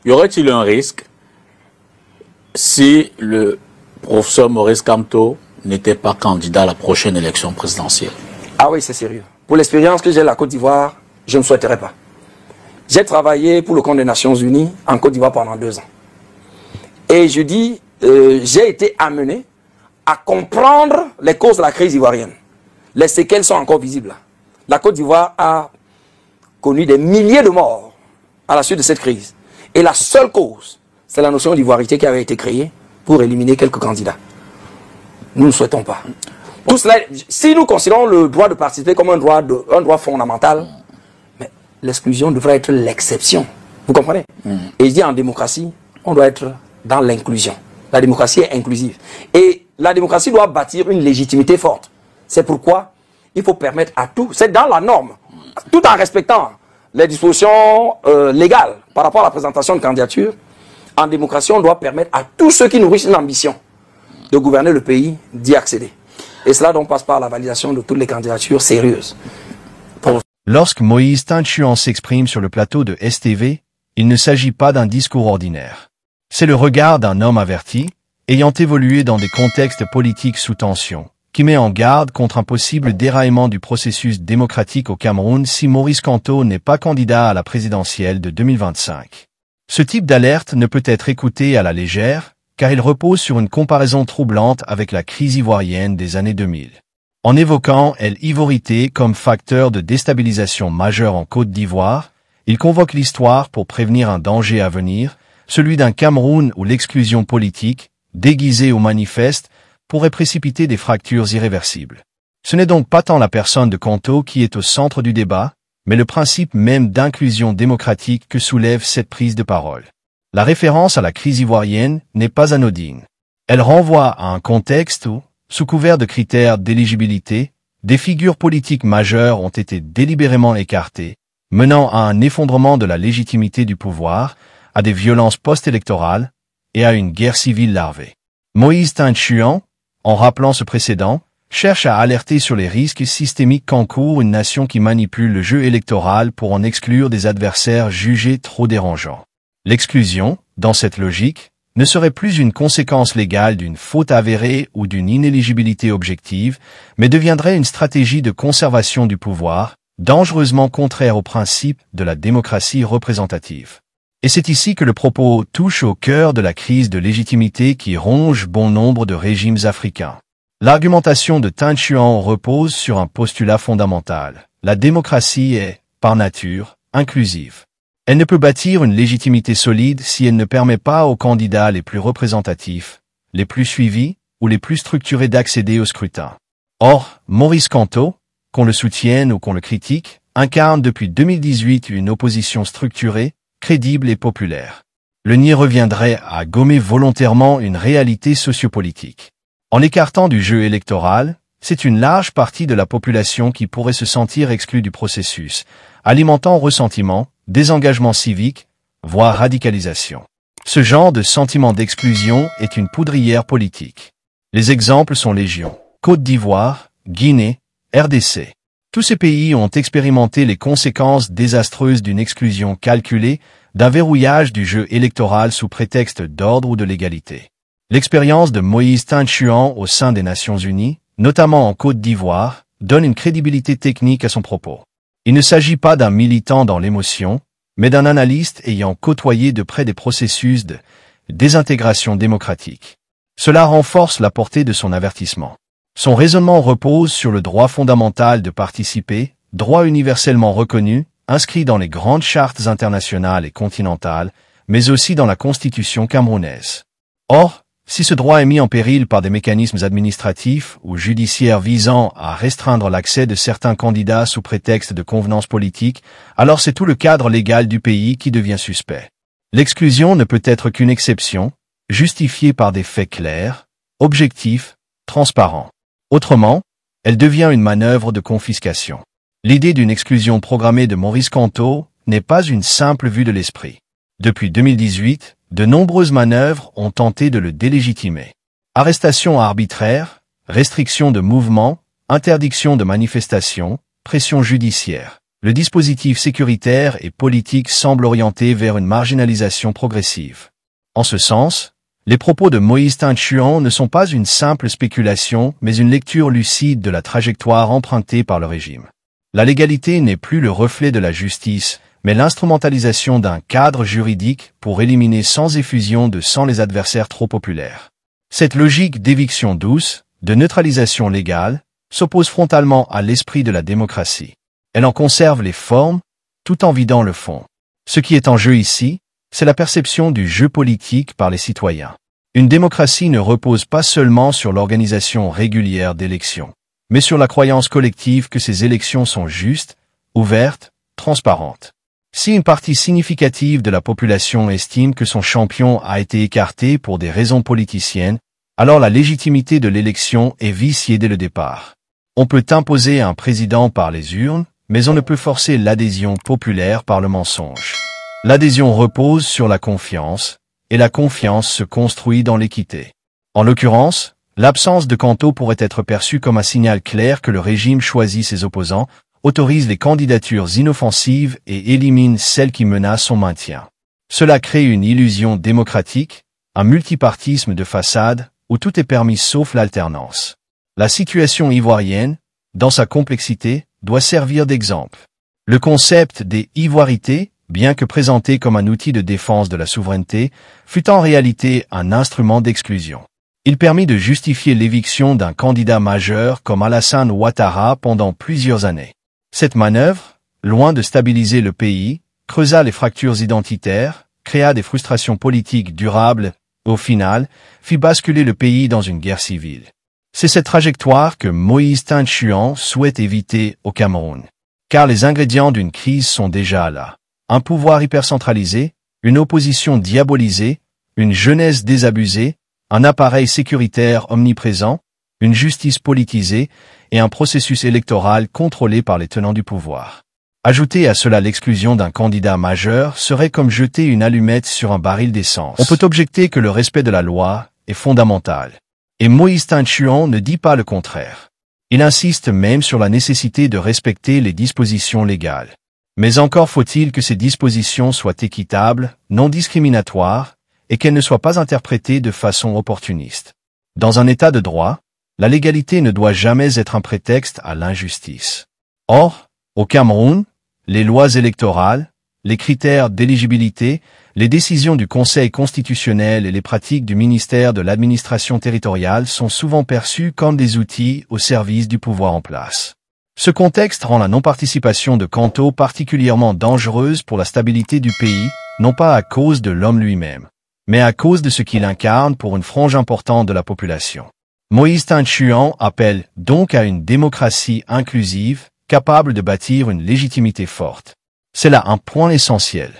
Y aurait-il un risque si le professeur Maurice Kamto n'était pas candidat à la prochaine élection présidentielle? Ah oui, c'est sérieux. Pour l'expérience que j'ai à la Côte d'Ivoire, je ne souhaiterais pas. J'ai travaillé pour le compte des Nations Unies en Côte d'Ivoire pendant 2 ans. Et je dis, j'ai été amené à comprendre les causes de la crise ivoirienne. Les séquelles sont encore visibles. La Côte d'Ivoire a connu des milliers de morts à la suite de cette crise. Et la seule cause, c'est la notion d'ivoirité qui avait été créée pour éliminer quelques candidats. Nous ne souhaitons pas. Tout cela, si nous considérons le droit de participer comme un droit fondamental, mais l'exclusion devrait être l'exception. Vous comprenez? Et je dis en démocratie, on doit être dans l'inclusion. La démocratie est inclusive. Et la démocratie doit bâtir une légitimité forte. C'est pourquoi il faut permettre à tous, c'est dans la norme, tout en respectant les dispositions légales par rapport à la présentation de candidatures. En démocratie, on doit permettre à tous ceux qui nourrissent une ambition de gouverner le pays d'y accéder. Et cela donc passe par la validation de toutes les candidatures sérieuses. Lorsque Moïse Tintchuan s'exprime sur le plateau de STV, il ne s'agit pas d'un discours ordinaire. C'est le regard d'un homme averti, ayant évolué dans des contextes politiques sous tension, qui met en garde contre un possible déraillement du processus démocratique au Cameroun si Maurice Kamto n'est pas candidat à la présidentielle de 2025. Ce type d'alerte ne peut être écouté à la légère, car il repose sur une comparaison troublante avec la crise ivoirienne des années 2000. En évoquant l'ivorité comme facteur de déstabilisation majeure en Côte d'Ivoire, il convoque l'histoire pour prévenir un danger à venir, celui d'un Cameroun où l'exclusion politique, déguisée ou manifeste, pourrait précipiter des fractures irréversibles. Ce n'est donc pas tant la personne de Kamto qui est au centre du débat, mais le principe même d'inclusion démocratique que soulève cette prise de parole. La référence à la crise ivoirienne n'est pas anodine. Elle renvoie à un contexte où, sous couvert de critères d'éligibilité, des figures politiques majeures ont été délibérément écartées, menant à un effondrement de la légitimité du pouvoir, à des violences post-électorales et à une guerre civile larvée. Moïse Tintchuan, en rappelant ce précédent, cherche à alerter sur les risques systémiques qu'encourt une nation qui manipule le jeu électoral pour en exclure des adversaires jugés trop dérangeants. L'exclusion, dans cette logique, ne serait plus une conséquence légale d'une faute avérée ou d'une inéligibilité objective, mais deviendrait une stratégie de conservation du pouvoir, dangereusement contraire au principe de la démocratie représentative. Et c'est ici que le propos touche au cœur de la crise de légitimité qui ronge bon nombre de régimes africains. L'argumentation de Tintchuan repose sur un postulat fondamental. La démocratie est, par nature, inclusive. Elle ne peut bâtir une légitimité solide si elle ne permet pas aux candidats les plus représentatifs, les plus suivis ou les plus structurés d'accéder au scrutin. Or, Maurice Kamto, qu'on le soutienne ou qu'on le critique, incarne depuis 2018 une opposition structurée, crédible et populaire. Le nier reviendrait à gommer volontairement une réalité sociopolitique. En écartant du jeu électoral, c'est une large partie de la population qui pourrait se sentir exclue du processus, alimentant ressentiment, désengagement civique, voire radicalisation. Ce genre de sentiment d'exclusion est une poudrière politique. Les exemples sont légion. Côte d'Ivoire, Guinée, RDC. Tous ces pays ont expérimenté les conséquences désastreuses d'une exclusion calculée, d'un verrouillage du jeu électoral sous prétexte d'ordre ou de légalité. L'expérience de Moïse Tintchuan au sein des Nations Unies, notamment en Côte d'Ivoire, donne une crédibilité technique à son propos. Il ne s'agit pas d'un militant dans l'émotion, mais d'un analyste ayant côtoyé de près des processus de désintégration démocratique. Cela renforce la portée de son avertissement. Son raisonnement repose sur le droit fondamental de participer, droit universellement reconnu, inscrit dans les grandes chartes internationales et continentales, mais aussi dans la constitution camerounaise. Or, si ce droit est mis en péril par des mécanismes administratifs ou judiciaires visant à restreindre l'accès de certains candidats sous prétexte de convenance politique, alors c'est tout le cadre légal du pays qui devient suspect. L'exclusion ne peut être qu'une exception, justifiée par des faits clairs, objectifs, transparents. Autrement, elle devient une manœuvre de confiscation. L'idée d'une exclusion programmée de Maurice Kamto n'est pas une simple vue de l'esprit. Depuis 2018, de nombreuses manœuvres ont tenté de le délégitimer. Arrestations arbitraires, restrictions de mouvements, interdiction de manifestations, pression judiciaire. le dispositif sécuritaire et politique semble orienté vers une marginalisation progressive. En ce sens, les propos de Moïse Tchouan ne sont pas une simple spéculation, mais une lecture lucide de la trajectoire empruntée par le régime. La légalité n'est plus le reflet de la justice, mais l'instrumentalisation d'un cadre juridique pour éliminer sans effusion de sang les adversaires trop populaires. Cette logique d'éviction douce, de neutralisation légale, s'oppose frontalement à l'esprit de la démocratie. Elle en conserve les formes, tout en vidant le fond. Ce qui est en jeu ici, c'est la perception du jeu politique par les citoyens. Une démocratie ne repose pas seulement sur l'organisation régulière d'élections, mais sur la croyance collective que ces élections sont justes, ouvertes, transparentes. Si une partie significative de la population estime que son champion a été écarté pour des raisons politiciennes, alors la légitimité de l'élection est viciée dès le départ. On peut imposer un président par les urnes, mais on ne peut forcer l'adhésion populaire par le mensonge. L'adhésion repose sur la confiance, et la confiance se construit dans l'équité. En l'occurrence, l'absence de Kanto pourrait être perçue comme un signal clair que le régime choisit ses opposants, autorise les candidatures inoffensives et élimine celles qui menacent son maintien. Cela crée une illusion démocratique, un multipartisme de façade, où tout est permis sauf l'alternance. La situation ivoirienne, dans sa complexité, doit servir d'exemple. Le concept des ivoirités, bien que présenté comme un outil de défense de la souveraineté, fut en réalité un instrument d'exclusion. Il permit de justifier l'éviction d'un candidat majeur comme Alassane Ouattara pendant plusieurs années. Cette manœuvre, loin de stabiliser le pays, creusa les fractures identitaires, créa des frustrations politiques durables, au final, fit basculer le pays dans une guerre civile. C'est cette trajectoire que Moïse Tchouan souhaite éviter au Cameroun. Car les ingrédients d'une crise sont déjà là. Un pouvoir hypercentralisé, une opposition diabolisée, une jeunesse désabusée, un appareil sécuritaire omniprésent, une justice politisée et un processus électoral contrôlé par les tenants du pouvoir. Ajouter à cela l'exclusion d'un candidat majeur serait comme jeter une allumette sur un baril d'essence. On peut objecter que le respect de la loi est fondamental. Et Moïse Tchouan ne dit pas le contraire. Il insiste même sur la nécessité de respecter les dispositions légales. Mais encore faut-il que ces dispositions soient équitables, non discriminatoires, et qu'elles ne soient pas interprétées de façon opportuniste. Dans un état de droit, la légalité ne doit jamais être un prétexte à l'injustice. Or, au Cameroun, les lois électorales, les critères d'éligibilité, les décisions du Conseil constitutionnel et les pratiques du ministère de l'administration territoriale sont souvent perçues comme des outils au service du pouvoir en place. Ce contexte rend la non-participation de Kanto particulièrement dangereuse pour la stabilité du pays, non pas à cause de l'homme lui-même, mais à cause de ce qu'il incarne pour une frange importante de la population. Moïse Tchouan appelle donc à une démocratie inclusive, capable de bâtir une légitimité forte. C'est là un point essentiel.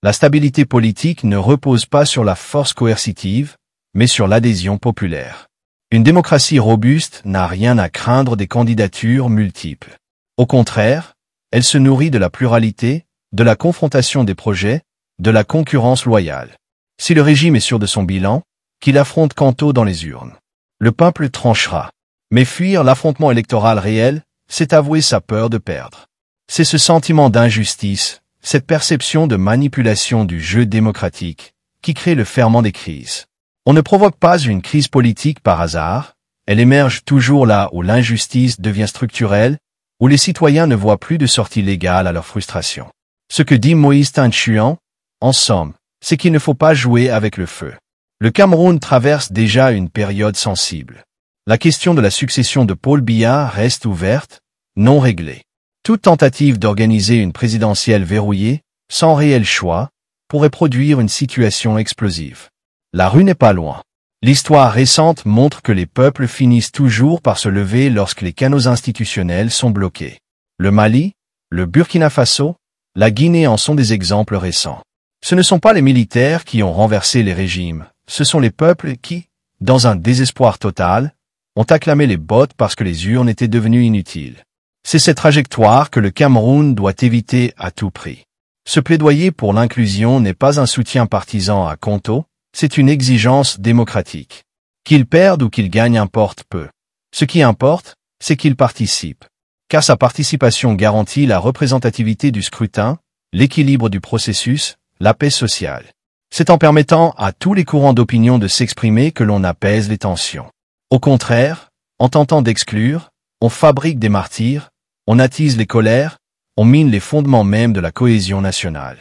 La stabilité politique ne repose pas sur la force coercitive, mais sur l'adhésion populaire. Une démocratie robuste n'a rien à craindre des candidatures multiples. Au contraire, elle se nourrit de la pluralité, de la confrontation des projets, de la concurrence loyale. Si le régime est sûr de son bilan, qu'il affronte Kanto dans les urnes. Le peuple tranchera. Mais fuir l'affrontement électoral réel, c'est avouer sa peur de perdre. C'est ce sentiment d'injustice, cette perception de manipulation du jeu démocratique, qui crée le ferment des crises. On ne provoque pas une crise politique par hasard, elle émerge toujours là où l'injustice devient structurelle, où les citoyens ne voient plus de sortie légale à leur frustration. Ce que dit Moïse Tchouan, en somme, c'est qu'il ne faut pas jouer avec le feu. Le Cameroun traverse déjà une période sensible. La question de la succession de Paul Biya reste ouverte, non réglée. Toute tentative d'organiser une présidentielle verrouillée, sans réel choix, pourrait produire une situation explosive. La rue n'est pas loin. L'histoire récente montre que les peuples finissent toujours par se lever lorsque les canaux institutionnels sont bloqués. Le Mali, le Burkina Faso, la Guinée en sont des exemples récents. Ce ne sont pas les militaires qui ont renversé les régimes, ce sont les peuples qui, dans un désespoir total, ont acclamé les bottes parce que les urnes étaient devenues inutiles. C'est cette trajectoire que le Cameroun doit éviter à tout prix. Ce plaidoyer pour l'inclusion n'est pas un soutien partisan à Kanto, c'est une exigence démocratique. Qu'il perde ou qu'il gagne importe peu. Ce qui importe, c'est qu'il participe. car sa participation garantit la représentativité du scrutin, l'équilibre du processus, la paix sociale. C'est en permettant à tous les courants d'opinion de s'exprimer que l'on apaise les tensions. Au contraire, en tentant d'exclure, on fabrique des martyrs, on attise les colères, on mine les fondements mêmes de la cohésion nationale.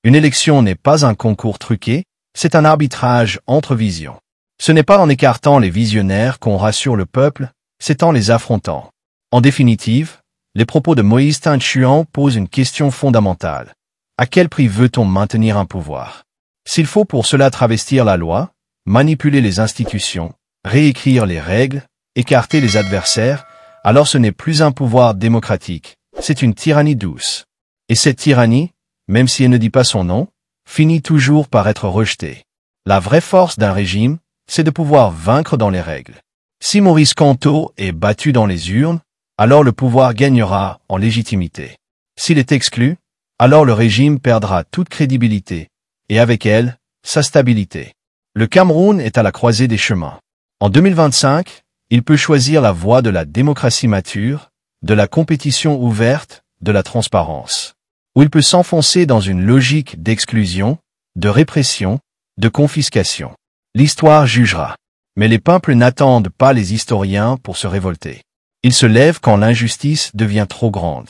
Une élection n'est pas un concours truqué, c'est un arbitrage entre visions. Ce n'est pas en écartant les visionnaires qu'on rassure le peuple, c'est en les affrontant. En définitive, les propos de Moïse Tchouan posent une question fondamentale. À quel prix veut-on maintenir un pouvoir? S'il faut pour cela travestir la loi, manipuler les institutions, réécrire les règles, écarter les adversaires, alors ce n'est plus un pouvoir démocratique, c'est une tyrannie douce. Et cette tyrannie, même si elle ne dit pas son nom, finit toujours par être rejetée. La vraie force d'un régime, c'est de pouvoir vaincre dans les règles. Si Maurice Kamto est battu dans les urnes, alors le pouvoir gagnera en légitimité. S'il est exclu, alors le régime perdra toute crédibilité, et avec elle, sa stabilité. Le Cameroun est à la croisée des chemins. En 2025, il peut choisir la voie de la démocratie mature, de la compétition ouverte, de la transparence. Ou il peut s'enfoncer dans une logique d'exclusion, de répression, de confiscation. L'histoire jugera. Mais les peuples n'attendent pas les historiens pour se révolter. Ils se lèvent quand l'injustice devient trop grande.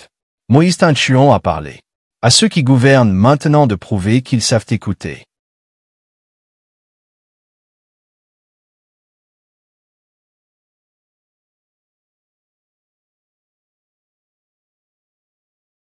Moïse Tchouan a parlé. À ceux qui gouvernent maintenant de prouver qu'ils savent écouter.